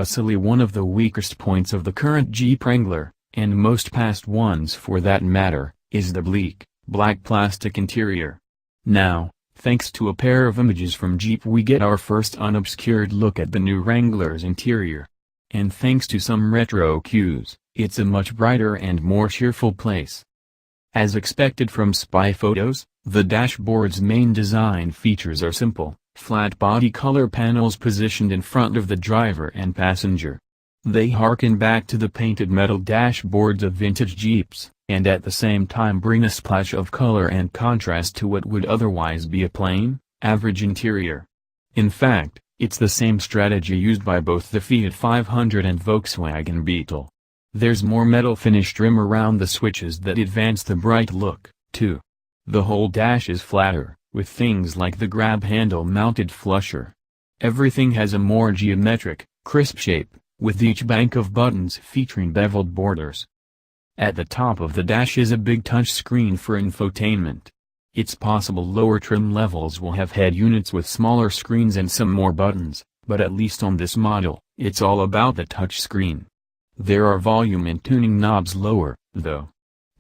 Asily. One of the weakest points of the current Jeep Wrangler, and most past ones for that matter, is the bleak, black plastic interior. Now, thanks to a pair of images from Jeep, we get our first unobscured look at the new Wrangler's interior. And thanks to some retro cues, it's a much brighter and more cheerful place. As expected from spy photos, the dashboard's main design features are simple, flat body color panels positioned in front of the driver and passenger. They harken back to the painted metal dashboards of vintage Jeeps, and at the same time bring a splash of color and contrast to what would otherwise be a plain, average interior. In fact, it's the same strategy used by both the Fiat 500 and Volkswagen Beetle. There's more metal finish trim around the switches that advance the bright look, too. The whole dash is flatter, with things like the grab handle mounted flusher. Everything has a more geometric, crisp shape, with each bank of buttons featuring beveled borders. At the top of the dash is a big touchscreen for infotainment. It's possible lower trim levels will have head units with smaller screens and some more buttons, but at least on this model, it's all about the touchscreen. There are volume and tuning knobs lower, though.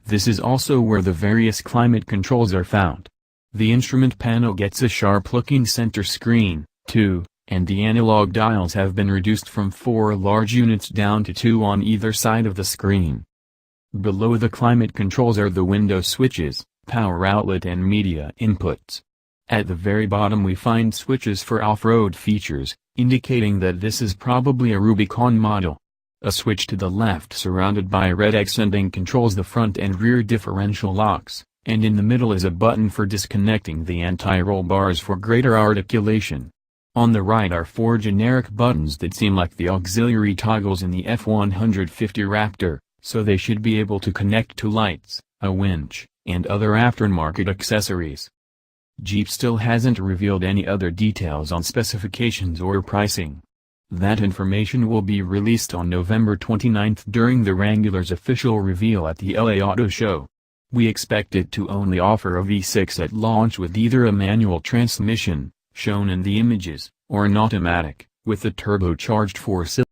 This is also where the various climate controls are found. The instrument panel gets a sharp-looking center screen, too, and the analog dials have been reduced from 4 large units down to 2 on either side of the screen. Below the climate controls are the window switches, power outlet and media inputs. At the very bottom we find switches for off-road features, indicating that this is probably a Rubicon model. A switch to the left surrounded by red accenting controls the front and rear differential locks, and in the middle is a button for disconnecting the anti-roll bars for greater articulation. On the right are 4 generic buttons that seem like the auxiliary toggles in the F-150 Raptor, so they should be able to connect to lights, a winch, and other aftermarket accessories. Jeep still hasn't revealed any other details on specifications or pricing. That information will be released on November 29 during the Wrangler's official reveal at the LA Auto Show. We expect it to only offer a V6 at launch with either a manual transmission, shown in the images, or an automatic, with a turbocharged 4-cylinder.